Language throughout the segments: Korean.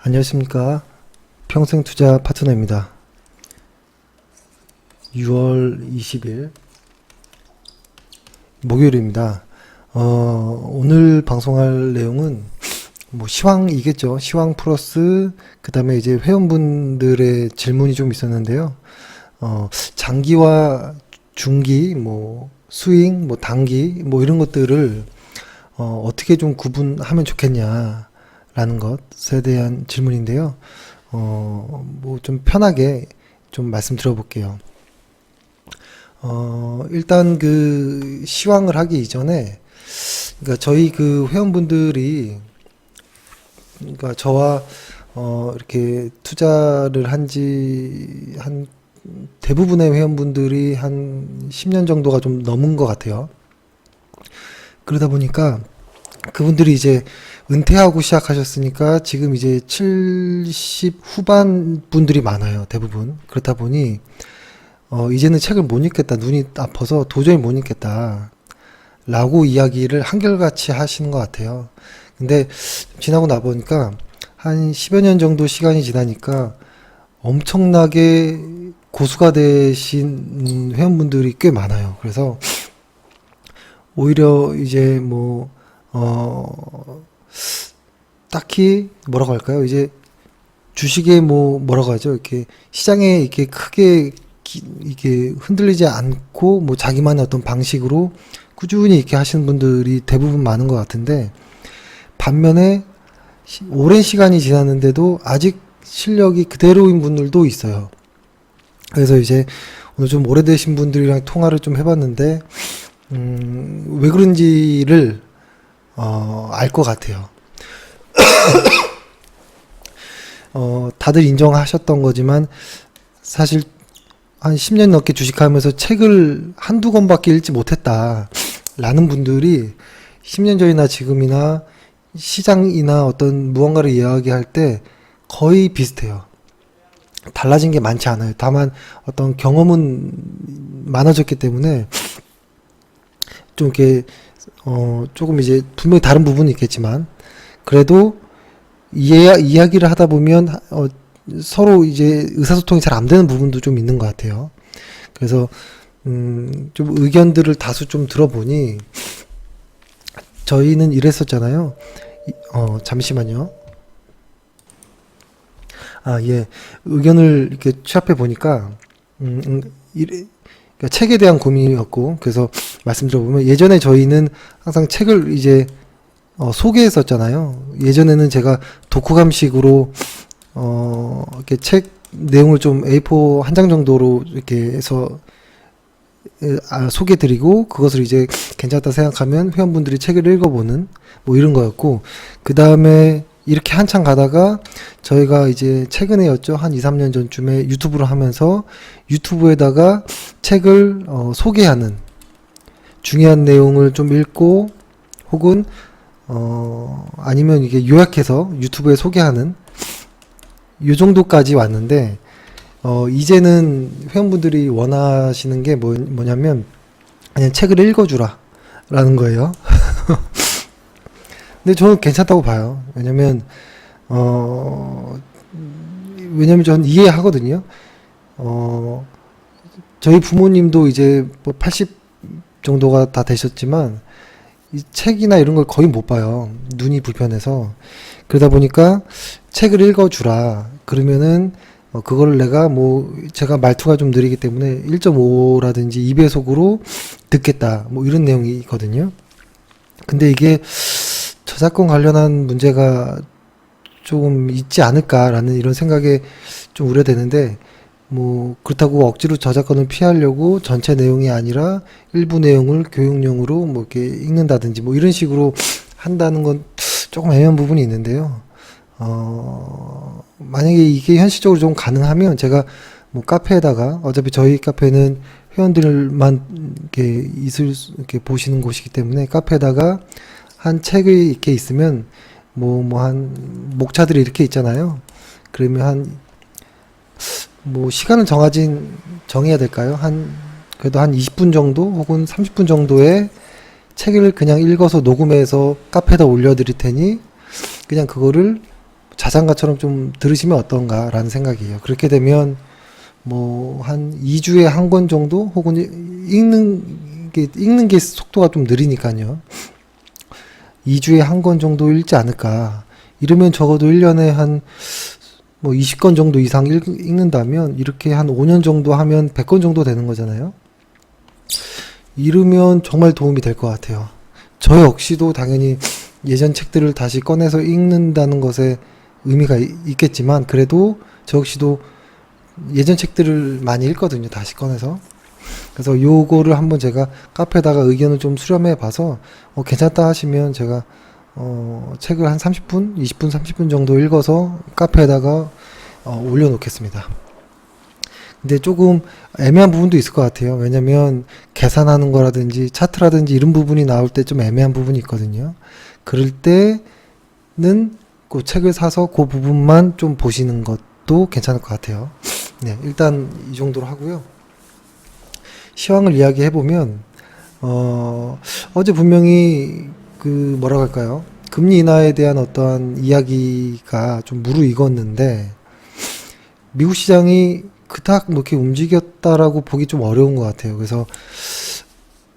안녕하십니까. 평생투자 파트너입니다. 6월 20일 목요일입니다. 오늘 방송할 내용은 시황이겠죠. 시황 플러스 그 다음에 이제 회원분들의 질문이 좀 있었는데요. 장기와 중기, 스윙, 단기, 이런 것들을 어떻게 좀 구분하면 좋겠냐 라는 것에 대한 질문인데요. 좀 편하게 좀 말씀 드려볼게요. 일단 그 시황을 하기 이전에, 그러니까 저희 그 회원분들이, 그러니까 저와 이렇게 투자를 한 대부분의 회원분들이 한 10년 정도가 좀 넘은 것 같아요. 그러다 보니까 그분들이 이제 은퇴하고 시작하셨으니까 지금 이제 70 후반 분들이 많아요, 대부분. 그렇다 보니 이제는 책을 못 읽겠다, 눈이 아파서 도저히 못 읽겠다 라고 이야기를 한결같이 하시는 것 같아요. 근데 지나고 나보니까 한 10여 년 정도 시간이 지나니까 엄청나게 고수가 되신 회원분들이 꽤 많아요. 그래서 오히려 이제 딱히 뭐라고 할까요? 이제 주식에 뭐라고 하죠? 이렇게 시장에 이렇게 크게 이게 흔들리지 않고 자기만의 어떤 방식으로 꾸준히 이렇게 하시는 분들이 대부분 많은 것 같은데, 반면에 오랜 시간이 지났는데도 아직 실력이 그대로인 분들도 있어요. 그래서 이제 오늘 좀 오래되신 분들이랑 통화를 좀 해봤는데 왜 그런지를 알 것 같아요. 다들 인정하셨던 거지만 사실 한 10년 넘게 주식하면서 책을 한두 권밖에 읽지 못했다 라는 분들이 10년 전이나 지금이나 시장이나 어떤 무언가를 이야기할 때 거의 비슷해요. 달라진 게 많지 않아요. 다만 어떤 경험은 많아졌기 때문에 좀 이렇게 조금 이제 분명히 다른 부분이 있겠지만, 그래도 이야기를 하다 보면 서로 이제 의사소통이 잘 안 되는 부분도 좀 있는 것 같아요. 그래서 좀 의견들을 다수 좀 들어보니, 저희는 이랬었잖아요. 잠시만요. 예. 의견을 이렇게 취합해 보니까 그러니까 책에 대한 고민이었고, 그래서 말씀드려보면, 예전에 저희는 항상 책을 이제 소개했었잖아요. 예전에는 제가 독후감식으로 이렇게 책 내용을 좀 A4 한 장 정도로 이렇게 해서 소개드리고, 그것을 이제 괜찮다 생각하면 회원분들이 책을 읽어보는 이런 거였고, 그 다음에 이렇게 한참 가다가 저희가 이제 최근에였죠. 한 2, 3년 전쯤에 유튜브를 하면서 유튜브에다가 책을 소개하는, 중요한 내용을 좀 읽고 혹은 아니면 이게 요약해서 유튜브에 소개하는 요 정도까지 왔는데, 이제는 회원분들이 원하시는 게 뭐냐면 그냥 책을 읽어주라 라는 거예요. 근데 저는 괜찮다고 봐요. 왜냐면 저는 이해하거든요. 저희 부모님도 이제 80 정도가 다 되셨지만 이 책이나 이런 걸 거의 못 봐요. 눈이 불편해서. 그러다 보니까 책을 읽어주라. 그러면은 그거를 내가 제가 말투가 좀 느리기 때문에 1.5라든지 2배속으로 듣겠다. 이런 내용이거든요. 근데 이게 저작권 관련한 문제가 조금 있지 않을까라는 이런 생각에 좀 우려되는데, 그렇다고 억지로 저작권을 피하려고 전체 내용이 아니라 일부 내용을 교육용으로 이렇게 읽는다든지 이런 식으로 한다는 건 조금 애매한 부분이 있는데요. 만약에 이게 현실적으로 좀 가능하면 제가 카페에다가, 어차피 저희 카페는 회원들만 이렇게 보시는 곳이기 때문에 카페에다가 한 책이 이렇게 있으면 한 목차들이 이렇게 있잖아요. 그러면 시간을 정해야 될까요? 그래도 한 20분 정도 혹은 30분 정도의 책을 그냥 읽어서 녹음해서 카페에다 올려드릴 테니, 그냥 그거를 자장가처럼 좀 들으시면 어떤가라는 생각이에요. 그렇게 되면 뭐 한 2주에 한 권 정도 혹은 읽는 게 속도가 좀 느리니까요. 2주에 한 권 정도 읽지 않을까. 이러면 적어도 1년에 한 뭐 20권 정도 이상 읽는다면 이렇게 한 5년 정도 하면 100권 정도 되는 거잖아요. 이러면 정말 도움이 될 것 같아요. 저 역시도 당연히 예전 책들을 다시 꺼내서 읽는다는 것에 의미가 있겠지만 그래도 저 역시도 예전 책들을 많이 읽거든요. 다시 꺼내서. 그래서 요거를 한번 제가 카페에다가 의견을 좀 수렴해 봐서 괜찮다 하시면 제가 책을 한 30분, 20분, 30분 정도 읽어서 카페에다가 올려놓겠습니다. 근데 조금 애매한 부분도 있을 것 같아요. 왜냐면 계산하는 거라든지 차트라든지 이런 부분이 나올 때 좀 애매한 부분이 있거든요. 그럴 때는 그 책을 사서 그 부분만 좀 보시는 것도 괜찮을 것 같아요. 네, 일단 이 정도로 하고요. 시황을 이야기해보면 어제 분명히 그 뭐라고 할까요? 금리 인하에 대한 어떠한 이야기가 좀 무르익었는데 미국 시장이 그닥 이렇게 움직였다라고 보기 좀 어려운 것 같아요. 그래서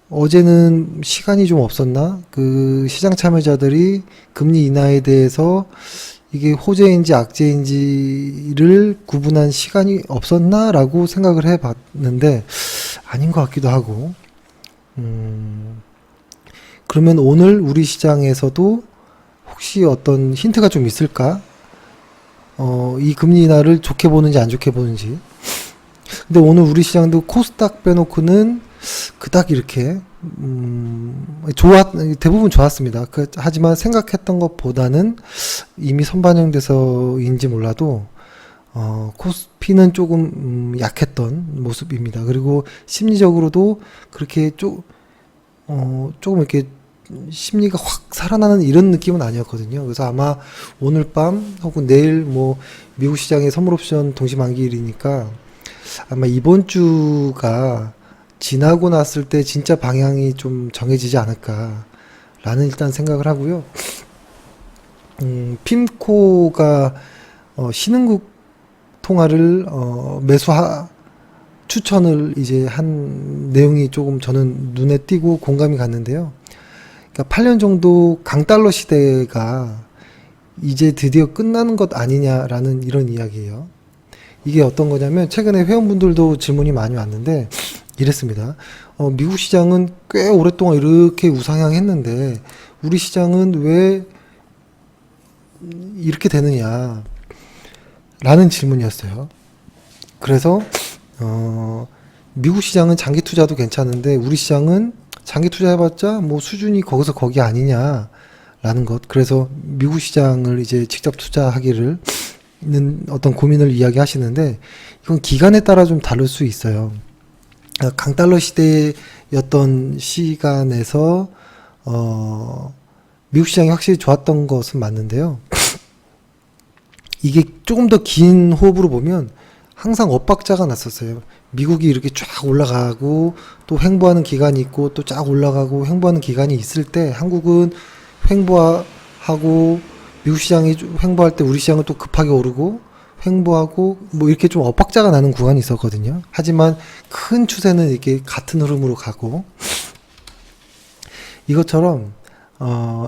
어제는 시간이 좀 없었나? 그 시장 참여자들이 금리 인하에 대해서 이게 호재인지 악재인지를 구분한 시간이 없었나라고 생각을 해봤는데 아닌 것 같기도 하고 그러면 오늘 우리 시장에서도 혹시 어떤 힌트가 좀 있을까? 이 금리 인하를 좋게 보는지 안 좋게 보는지. 근데 오늘 우리 시장도 코스닥 빼놓고는 그닥 이렇게 대부분 좋았습니다. 하지만 생각했던 것보다는 이미 선반영돼서인지 몰라도 코스피는 조금 약했던 모습입니다. 그리고 심리적으로도 그렇게 조금 이렇게 심리가 확 살아나는 이런 느낌은 아니었거든요. 그래서 아마 오늘 밤 혹은 내일 뭐 미국 시장의 선물 옵션 동시 만기일이니까 아마 이번 주가 지나고 났을 때 진짜 방향이 좀 정해지지 않을까라는 일단 생각을 하고요. 핌코가 신흥국 통화를 추천을 이제 한 내용이 조금 저는 눈에 띄고 공감이 갔는데요. 그러니까 8년 정도 강달러 시대가 이제 드디어 끝나는 것 아니냐라는 이런 이야기예요. 이게 어떤 거냐면 최근에 회원분들도 질문이 많이 왔는데 이랬습니다. 미국 시장은 꽤 오랫동안 이렇게 우상향했는데 우리 시장은 왜 이렇게 되느냐 라는 질문이었어요. 그래서 미국 시장은 장기 투자도 괜찮은데 우리 시장은 장기 투자해봤자 뭐 수준이 거기서 거기 아니냐라는 것. 그래서 미국 시장을 이제 직접 투자하기를 어떤 고민을 이야기하시는데 이건 기간에 따라 좀 다를 수 있어요. 강달러 시대였던 시간에서 미국 시장이 확실히 좋았던 것은 맞는데요. 이게 조금 더 긴 호흡으로 보면 항상 엇박자가 났었어요. 미국이 이렇게 쫙 올라가고 또 횡보하는 기간이 있고 또 쫙 올라가고 횡보하는 기간이 있을 때 한국은 횡보하고 미국 시장이 횡보할 때 우리 시장은 또 급하게 오르고 횡보하고 뭐 이렇게 좀 엇박자가 나는 구간이 있었거든요. 하지만 큰 추세는 이렇게 같은 흐름으로 가고 이것처럼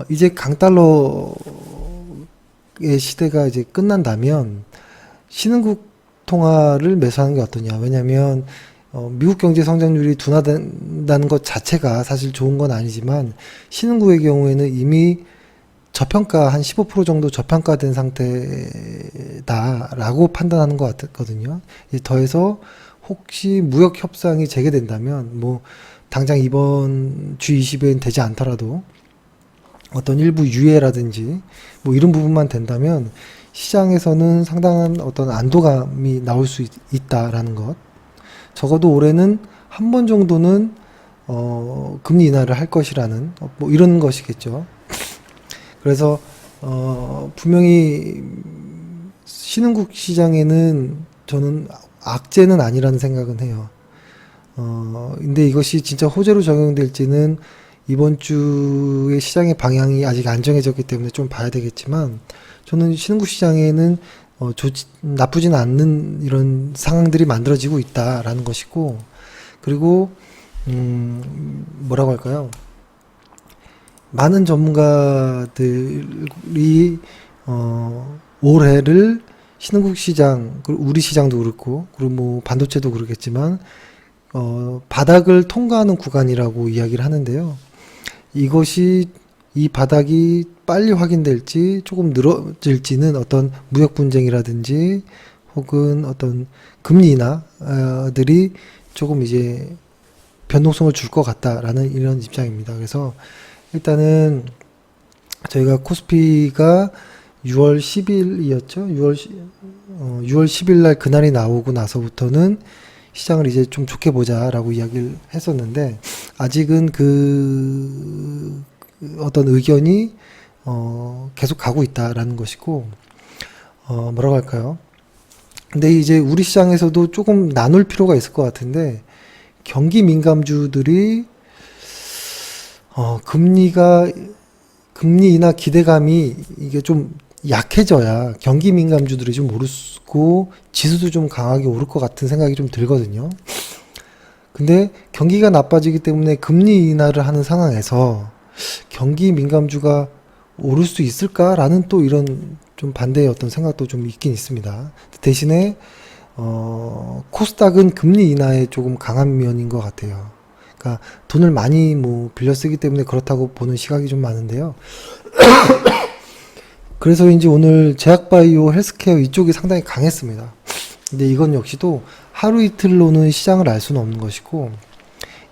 이제 강달러의 시대가 이제 끝난다면 신흥국 통화를 매수하는 게 어떠냐. 왜냐하면 미국 경제 성장률이 둔화된다는 것 자체가 사실 좋은 건 아니지만 신흥국의 경우에는 이미 저평가 한 15% 정도 저평가된 상태다라고 판단하는 것 같거든요. 더해서 혹시 무역 협상이 재개된다면 뭐 당장 이번 G20엔 되지 않더라도 어떤 일부 유예라든지 뭐 이런 부분만 된다면 시장에서는 상당한 어떤 안도감이 나올 수 있다라는 것. 적어도 올해는 한 번 정도는 금리 인하를 할 것이라는 뭐 이런 것이겠죠. 그래서 분명히 신흥국 시장에는 저는 악재는 아니라는 생각은 해요. 근데 이것이 진짜 호재로 적용될지는 이번 주의 시장의 방향이 아직 안 정해졌기 때문에 좀 봐야 되겠지만, 저는 신흥국 시장에는 나쁘진 않는 이런 상황들이 만들어지고 있다라는 것이고, 그리고 뭐라고 할까요? 많은 전문가들이 올해를 신흥국 시장, 그리고 우리 시장도 그렇고, 그리고 뭐 반도체도 그렇겠지만, 바닥을 통과하는 구간이라고 이야기를 하는데요. 이 바닥이 빨리 확인될지 조금 늘어질지는 어떤 무역 분쟁이라든지 혹은 어떤 금리 인하들이 조금 이제 변동성을 줄 것 같다라는 이런 입장입니다. 그래서 일단은 저희가 코스피가 6월 10일이었죠. 6월 10일 날 그날이 나오고 나서부터는 시장을 이제 좀 좋게 보자라고 이야기를 했었는데, 아직은 어떤 의견이 계속 가고 있다라는 것이고, 뭐라고 할까요? 근데 이제 우리 시장에서도 조금 나눌 필요가 있을 것 같은데, 경기 민감주들이 금리 인하 기대감이 이게 좀 약해져야 경기 민감주들이 좀 오르고 지수도 좀 강하게 오를 것 같은 생각이 좀 들거든요. 근데 경기가 나빠지기 때문에 금리 인하를 하는 상황에서 경기 민감주가 오를 수 있을까라는 또 이런 좀 반대의 어떤 생각도 좀 있긴 있습니다. 대신에 코스닥은 금리 인하에 조금 강한 면인 것 같아요. 그러니까 돈을 많이 뭐 빌려 쓰기 때문에 그렇다고 보는 시각이 좀 많은데요. 그래서인지 오늘 제약바이오, 헬스케어 이쪽이 상당히 강했습니다. 근데 이건 역시도 하루 이틀로는 시장을 알 수는 없는 것이고,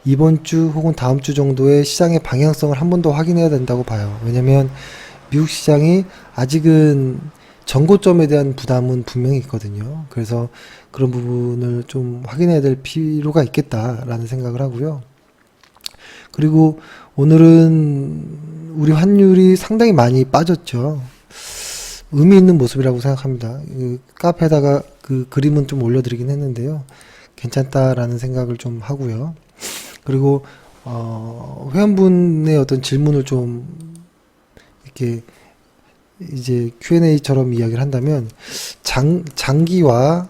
이번 주 혹은 다음 주 정도의 시장의 방향성을 한 번 더 확인해야 된다고 봐요. 왜냐면 미국 시장이 아직은 전고점에 대한 부담은 분명히 있거든요. 그래서 그런 부분을 좀 확인해야 될 필요가 있겠다라는 생각을 하고요. 그리고 오늘은 우리 환율이 상당히 많이 빠졌죠. 의미 있는 모습이라고 생각합니다. 카페에다가 그 그림은 좀 올려드리긴 했는데요. 괜찮다라는 생각을 좀 하고요. 그리고 회원분의 어떤 질문을 좀 이렇게 이제 Q&A처럼 이야기를 한다면, 장기와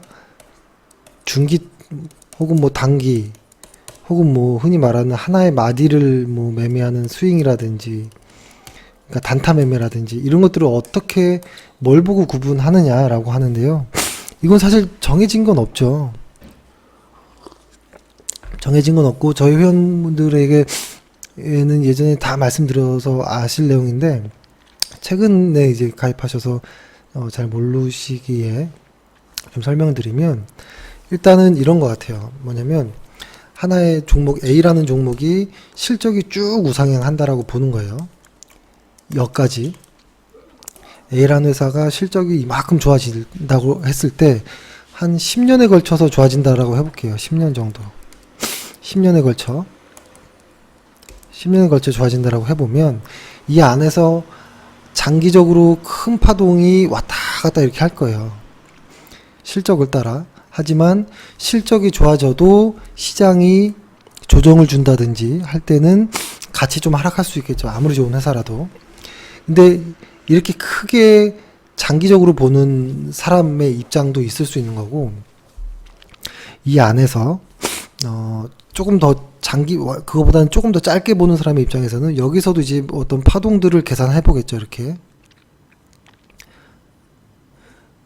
중기 혹은 뭐 단기 혹은 뭐 흔히 말하는 하나의 마디를 뭐 매매하는 스윙이라든지, 그러니까 단타 매매라든지 이런 것들을 어떻게 뭘 보고 구분하느냐라고 하는데요. 이건 사실 정해진 건 없죠. 정해진 건 없고, 저희 회원분들에게는 예전에 다 말씀드려서 아실 내용인데, 최근에 이제 가입하셔서 잘 모르시기에 좀 설명을 드리면, 일단은 이런 것 같아요. 뭐냐면 하나의 종목 A라는 종목이 실적이 쭉 우상향한다라고 보는 거예요. 여기까지 A라는 회사가 실적이 이만큼 좋아진다고 했을 때 한 10년에 걸쳐서 좋아진다라고 해볼게요. 10년 정도. 10년에 걸쳐 좋아진다라고 해보면, 이 안에서 장기적으로 큰 파동이 왔다 갔다 이렇게 할 거예요. 실적을 따라. 하지만 실적이 좋아져도 시장이 조정을 준다든지 할 때는 같이 좀 하락할 수 있겠죠. 아무리 좋은 회사라도. 근데 이렇게 크게 장기적으로 보는 사람의 입장도 있을 수 있는 거고, 이 안에서 조금 더 그거보다는 조금 더 짧게 보는 사람의 입장에서는 여기서도 이제 어떤 파동들을 계산해 보겠죠. 이렇게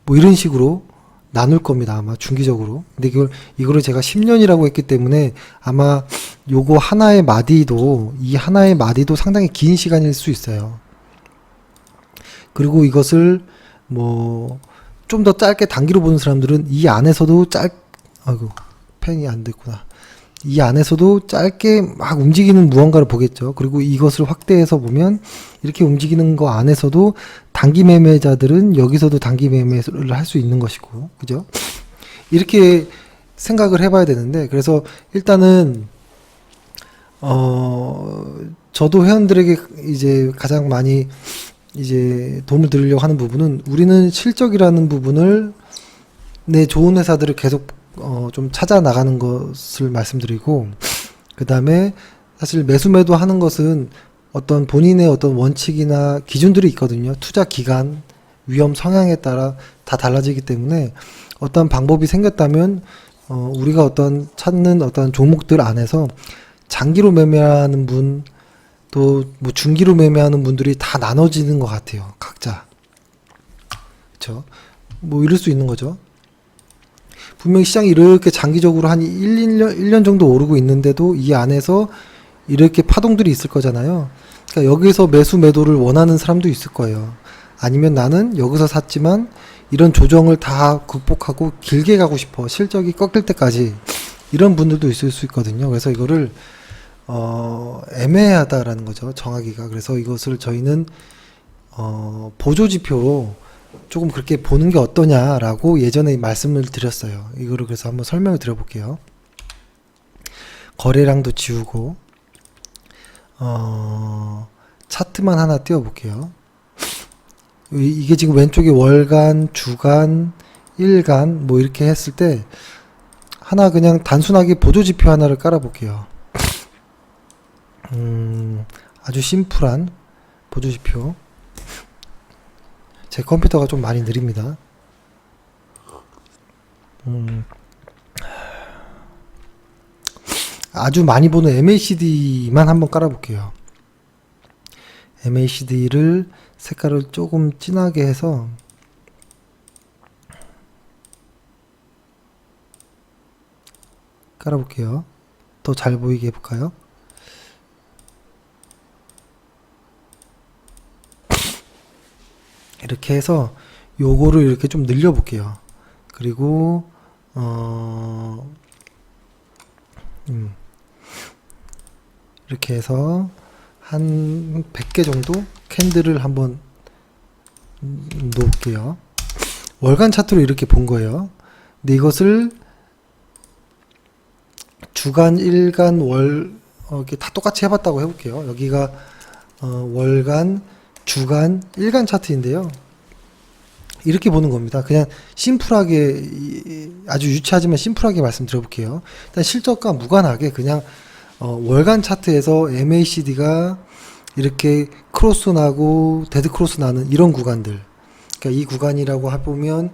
뭐 이런 식으로 나눌 겁니다. 아마 중기적으로. 근데 이거를 제가 10년이라고 했기 때문에 아마 요거 이 하나의 마디도 상당히 긴 시간일 수 있어요. 그리고 이것을 뭐 좀 더 짧게 단기로 보는 사람들은 이 안에서도 아이고 펜이 안 됐구나. 이 안에서도 짧게 막 움직이는 무언가를 보겠죠. 그리고 이것을 확대해서 보면 이렇게 움직이는 거 안에서도 단기 매매자들은 여기서도 단기 매매를 할 수 있는 것이고, 그죠? 이렇게 생각을 해봐야 되는데, 그래서 일단은 저도 회원들에게 이제 가장 많이 이제 도움을 드리려고 하는 부분은, 우리는 실적이라는 부분을 내 좋은 회사들을 계속 좀 찾아 나가는 것을 말씀드리고, 그 다음에 사실 매수 매도 하는 것은 어떤 본인의 어떤 원칙이나 기준들이 있거든요. 투자 기간, 위험 성향에 따라 다 달라지기 때문에 어떤 방법이 생겼다면 우리가 어떤 찾는 어떤 종목들 안에서 장기로 매매하는 분, 또 뭐 중기로 매매하는 분들이 다 나눠지는 것 같아요. 각자. 그렇죠? 뭐 이럴 수 있는 거죠. 분명히 시장이 이렇게 장기적으로 한 1년 정도 오르고 있는데도 이 안에서 이렇게 파동들이 있을 거잖아요. 그러니까 여기서 매수 매도를 원하는 사람도 있을 거예요. 아니면 나는 여기서 샀지만 이런 조정을 다 극복하고 길게 가고 싶어. 실적이 꺾일 때까지. 이런 분들도 있을 수 있거든요. 그래서 이거를 애매하다라는 거죠. 정하기가. 그래서 이것을 저희는 보조지표로 조금 그렇게 보는 게 어떠냐라고 예전에 말씀을 드렸어요. 이거를 그래서 한번 설명을 드려볼게요. 거래량도 지우고 차트만 하나 띄워볼게요. 이게 지금 왼쪽에 월간, 주간, 일간 뭐 이렇게 했을 때 하나 그냥 단순하게 보조지표 하나를 깔아볼게요. 아주 심플한 보조지표. 제 컴퓨터가 좀 많이 느립니다. 아주 많이 보는 MACD만 한번 깔아볼게요. MACD를 색깔을 조금 진하게 해서 깔아볼게요. 더 잘 보이게 해볼까요? 이렇게 해서 요거를 이렇게 좀 늘려볼게요. 그리고 이렇게 해서 한 100개 정도 캔들을 한번 놓을게요. 월간 차트로 이렇게 본 거예요. 근데 이것을 주간, 일간, 이렇게 다 똑같이 해봤다고 해볼게요. 여기가 월간, 주간, 일간 차트인데요. 이렇게 보는 겁니다. 그냥 심플하게, 아주 유치하지만 심플하게 말씀드려볼게요. 일단 실적과 무관하게 그냥 월간 차트에서 MACD가 이렇게 크로스 나고 데드 크로스 나는 이런 구간들. 그러니까 이 구간이라고 해보면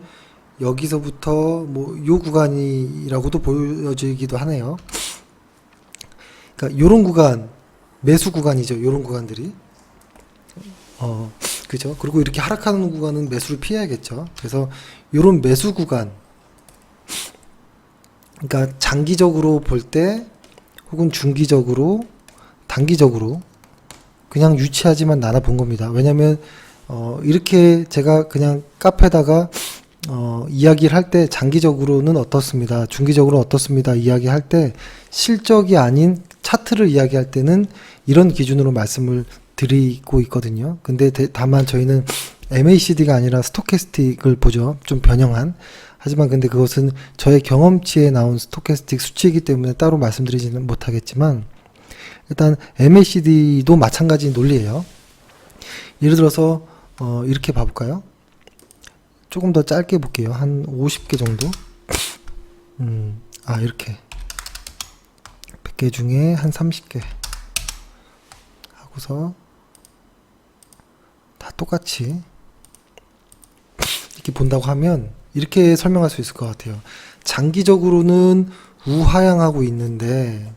여기서부터 뭐 요 구간이라고도 보여지기도 하네요. 그러니까 요런 구간, 매수 구간이죠. 요런 구간들이. 그죠? 그리고 이렇게 하락하는 구간은 매수를 피해야겠죠. 그래서 요런 매수 구간, 그러니까 장기적으로 볼 때 혹은 중기적으로, 단기적으로 그냥 유치하지만 나눠 본 겁니다. 왜냐면 이렇게 제가 그냥 카페에다가 이야기를 할 때 장기적으로는 어떻습니다. 중기적으로 어떻습니다. 이야기할 때 실적이 아닌 차트를 이야기할 때는 이런 기준으로 말씀을 드리고 있거든요. 근데 다만 저희는 MACD가 아니라 스토캐스틱을 보죠. 좀 변형한. 하지만 근데 그것은 저의 경험치에 나온 스토캐스틱 수치이기 때문에 따로 말씀드리지는 못하겠지만 일단 MACD도 마찬가지 논리예요. 예를 들어서 이렇게 봐볼까요? 조금 더 짧게 볼게요. 한 50개 정도. 이렇게 100개 중에 한 30개 하고서 다 똑같이 이렇게 본다고 하면 이렇게 설명할 수 있을 것 같아요. 장기적으로는 우하향하고 있는데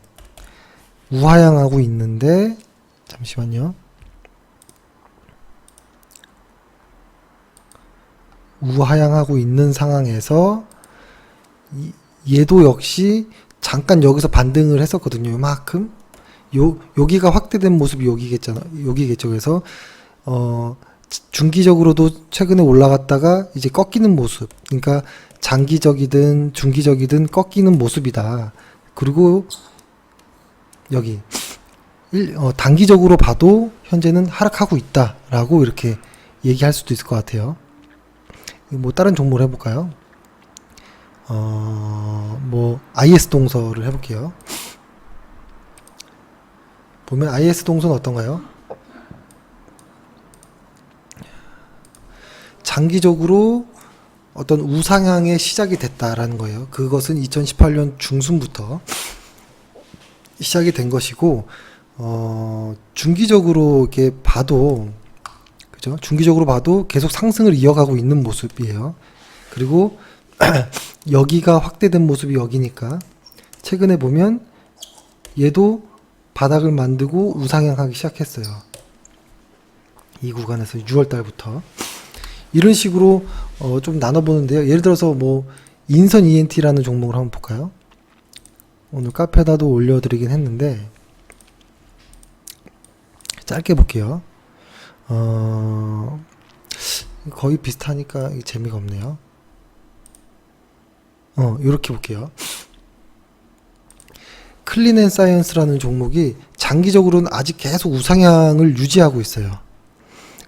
잠시만요. 우하향하고 있는 상황에서 얘도 역시 잠깐 여기서 반등을 했었거든요. 요만큼. 여기가 확대된 모습이 여기겠죠. 그래서 중기적으로도 최근에 올라갔다가 이제 꺾이는 모습. 그러니까 장기적이든 중기적이든 꺾이는 모습이다. 그리고 여기 단기적으로 봐도 현재는 하락하고 있다라고 이렇게 얘기할 수도 있을 것 같아요. 뭐 다른 종목을 해볼까요? 뭐 IS 동서를 해볼게요. 보면 IS 동서는 어떤가요? 장기적으로 어떤 우상향의 시작이 됐다라는 거예요. 그것은 2018년 중순부터 시작이 된 것이고 중기적으로 이렇게 봐도, 그죠? 중기적으로 봐도 계속 상승을 이어가고 있는 모습이에요. 그리고 여기가 확대된 모습이 여기니까 최근에 보면 얘도 바닥을 만들고 우상향하기 시작했어요. 이 구간에서 6월 달부터 이런 식으로 좀 나눠보는데요. 예를 들어서 뭐 인선 ENT라는 종목을 한번 볼까요? 오늘 카페에다도 올려드리긴 했는데 짧게 볼게요. 거의 비슷하니까 재미가 없네요. 이렇게 볼게요. 클린앤사이언스라는 종목이 장기적으로는 아직 계속 우상향을 유지하고 있어요.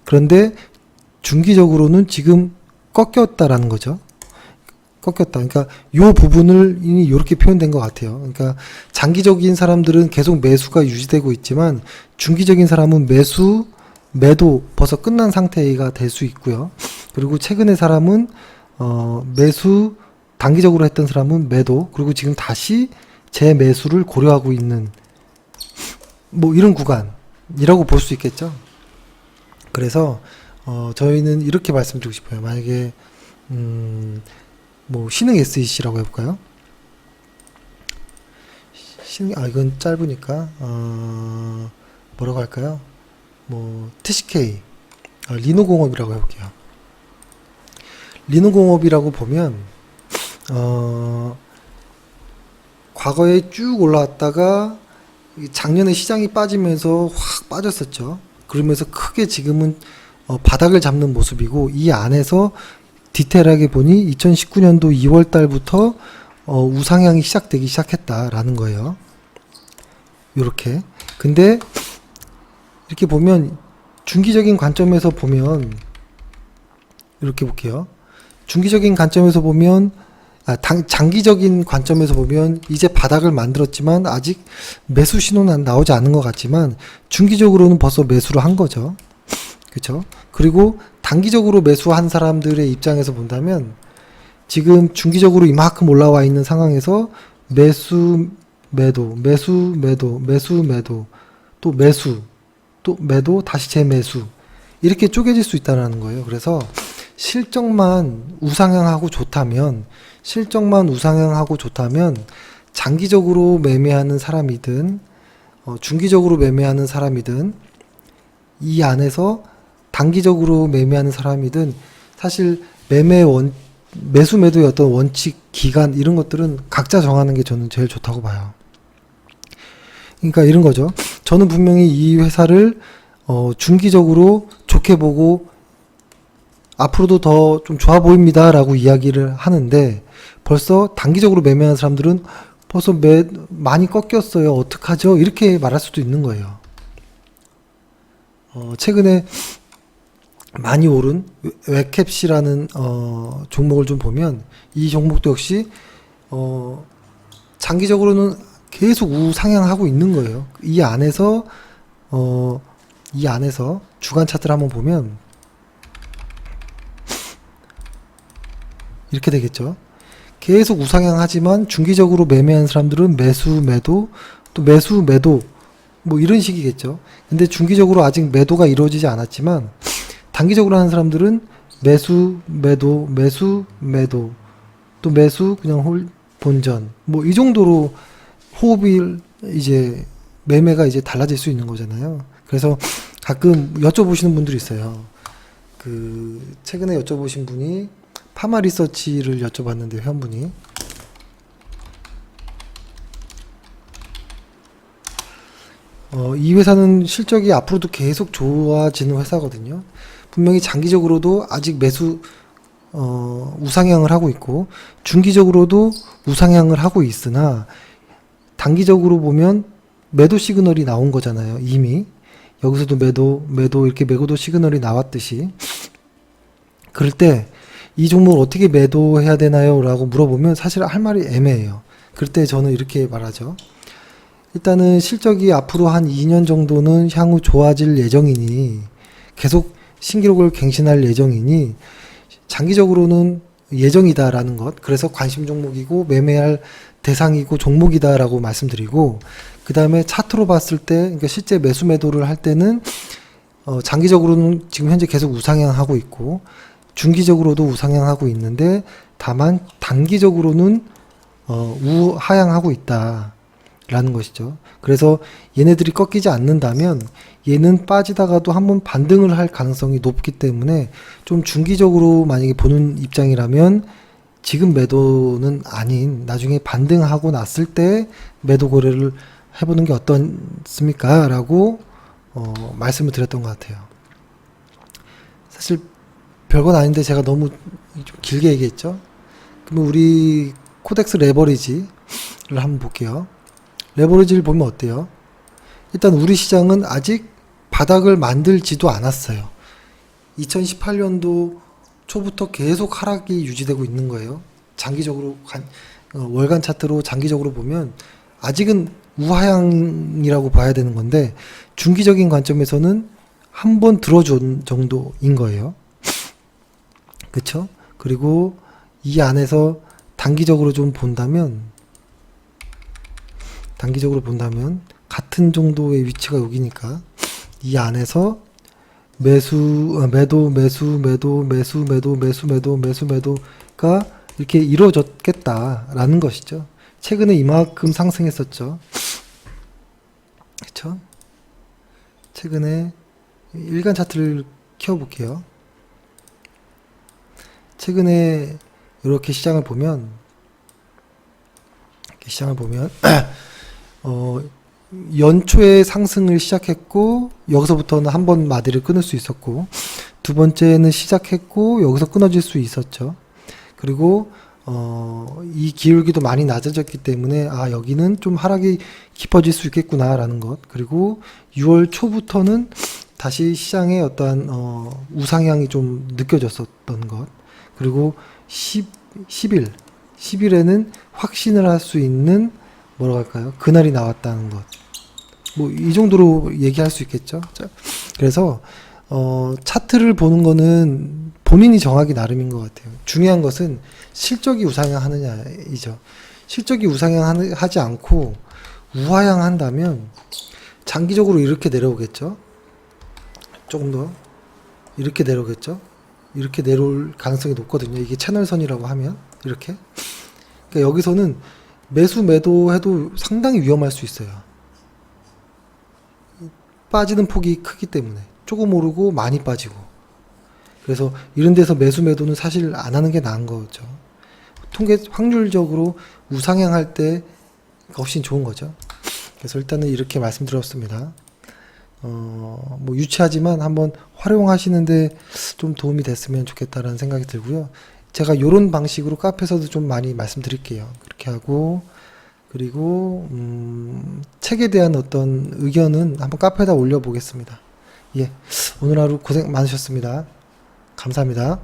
그런데 중기적으로는 지금 꺾였다라는 거죠. 꺾였다. 그러니까 요 부분을 이렇게 표현된 것 같아요. 그러니까 장기적인 사람들은 계속 매수가 유지되고 있지만 중기적인 사람은 매도 벌써 끝난 상태가 될 수 있고요. 그리고 최근에 사람은 매수 단기적으로 했던 사람은 매도, 그리고 지금 다시 재매수를 고려하고 있는 뭐 이런 구간이라고 볼 수 있겠죠. 그래서 저희는 이렇게 말씀드리고 싶어요. 만약에 뭐 신흥 SEC라고 해볼까요? 이건 짧으니까 뭐라고 할까요? 뭐 TCK 리노공업이라고 해볼게요. 리노공업이라고 보면 과거에 쭉 올라왔다가 작년에 시장이 빠지면서 확 빠졌었죠. 그러면서 크게 지금은 바닥을 잡는 모습이고, 이 안에서 디테일하게 보니 2019년도 2월 달부터 우상향이 시작되기 시작했다라는 거예요. 요렇게. 근데 이렇게 보면 중기적인 관점에서 보면 이렇게 볼게요. 중기적인 관점에서 보면 장기적인 관점에서 보면 이제 바닥을 만들었지만 아직 매수 신호는 나오지 않은 것 같지만 중기적으로는 벌써 매수를 한 거죠. 그렇죠? 그리고 단기적으로 매수한 사람들의 입장에서 본다면 지금 중기적으로 이만큼 올라와 있는 상황에서 매수, 매도, 매수, 매도, 매수, 매도, 또 매수, 또 매도, 다시 재매수, 이렇게 쪼개질 수 있다는 거예요. 그래서 실적만 우상향하고 좋다면 장기적으로 매매하는 사람이든 중기적으로 매매하는 사람이든 이 안에서 단기적으로 매매하는 사람이든 사실 매수 매도의 어떤 원칙, 기간 이런 것들은 각자 정하는 게 저는 제일 좋다고 봐요. 그러니까 이런 거죠. 저는 분명히 이 회사를 중기적으로 좋게 보고 앞으로도 더 좀 좋아 보입니다 라고 이야기를 하는데, 벌써 단기적으로 매매하는 사람들은 벌써 많이 꺾였어요, 어떡하죠, 이렇게 말할 수도 있는 거예요. 최근에 많이 오른 웹캡시라는 종목을 좀 보면 이 종목도 역시 장기적으로는 계속 우상향하고 있는 거예요. 이 안에서 주간 차트를 한번 보면 이렇게 되겠죠. 계속 우상향하지만 중기적으로 매매한 사람들은 매수 매도, 또 매수 매도, 뭐 이런 식이겠죠. 근데 중기적으로 아직 매도가 이루어지지 않았지만 단기적으로 하는 사람들은 매수 매도, 매수 매도, 또 매수 그냥 본전, 뭐 이 정도로 호흡이 이제 매매가 이제 달라질 수 있는 거잖아요. 그래서 가끔 여쭤보시는 분들이 있어요. 최근에 여쭤보신 분이 파마 리서치를 여쭤봤는데, 회원분이 이 회사는 실적이 앞으로도 계속 좋아지는 회사거든요. 분명히 장기적으로도 아직 우상향을 하고 있고 중기적으로도 우상향을 하고 있으나 단기적으로 보면 매도 시그널이 나온 거잖아요. 이미 여기서도 매도 이렇게 매도 시그널이 나왔듯이, 그럴 때 이 종목을 어떻게 매도해야 되나요? 라고 물어보면 사실 할 말이 애매해요. 그럴 때 저는 이렇게 말하죠. 일단은 실적이 앞으로 한 2년 정도는 향후 좋아질 예정이니, 계속 신기록을 갱신할 예정이니 장기적으로는 예정이다라는 것, 그래서 관심 종목이고 매매할 대상이고 종목이다라고 말씀드리고, 그 다음에 차트로 봤을 때, 그러니까 실제 매수 매도를 할 때는 장기적으로는 지금 현재 계속 우상향하고 있고, 중기적으로도 우상향하고 있는데, 다만 단기적으로는 우하향하고 있다라는 것이죠. 그래서 얘네들이 꺾이지 않는다면 얘는 빠지다가도 한번 반등을 할 가능성이 높기 때문에 좀 중기적으로 만약에 보는 입장이라면 지금 매도는 아닌 나중에 반등하고 났을 때 매도 거래를 해보는 게 어떻습니까? 라고 말씀을 드렸던 것 같아요. 사실 별건 아닌데 제가 너무 좀 길게 얘기했죠. 그럼 우리 코덱스 레버리지를 한번 볼게요. 레버리지를 보면 어때요? 일단 우리 시장은 아직 바닥을 만들지도 않았어요. 2018년도 초부터 계속 하락이 유지되고 있는 거예요. 장기적으로 월간 차트로 장기적으로 보면 아직은 우하향이라고 봐야 되는 건데 중기적인 관점에서는 한 번 들어준 정도인 거예요. 그쵸? 그리고 이 안에서 단기적으로 본다면 같은 정도의 위치가 여기니까 이 안에서 매도가 이렇게 이루어졌겠다라는 것이죠. 최근에 이만큼 상승했었죠. 그쵸? 최근에 일간 차트를 켜볼게요. 최근에 이렇게 시장을 보면 연초에 상승을 시작했고 여기서부터는 한 번 마디를 끊을 수 있었고 두 번째는 시작했고 여기서 끊어질 수 있었죠. 그리고 이 기울기도 많이 낮아졌기 때문에 여기는 좀 하락이 깊어질 수 있겠구나라는 것. 그리고 6월 초부터는 다시 시장의 어떠한 우상향이 좀 느껴졌었던 것. 그리고 10일에는 확신을 할 수 있는 뭐라고 할까요? 그날이 나왔다는 것. 뭐 이 정도로 얘기할 수 있겠죠. 자, 그래서 차트를 보는 거는 본인이 정하기 나름인 것 같아요. 중요한 것은 실적이 우상향하느냐이죠. 실적이 우상향하지 않고 우하향한다면 장기적으로 이렇게 내려오겠죠. 조금 더 이렇게 내려오겠죠. 이렇게 내려올 가능성이 높거든요. 이게 채널선이라고 하면 이렇게. 그러니까 여기서는 매수 매도해도 상당히 위험할 수 있어요. 빠지는 폭이 크기 때문에 조금 오르고 많이 빠지고. 그래서 이런 데서 매수 매도는 사실 안 하는 게 나은 거죠. 확률적으로 우상향할 때 훨씬 좋은 거죠. 그래서 일단은 이렇게 말씀드렸습니다. 뭐 유치하지만 한번 활용하시는데 좀 도움이 됐으면 좋겠다라는 생각이 들고요. 제가 이런 방식으로 카페에서도 좀 많이 말씀드릴게요. 그렇게 하고 그리고 책에 대한 어떤 의견은 한번 카페에다 올려보겠습니다. 예, 오늘 하루 고생 많으셨습니다. 감사합니다.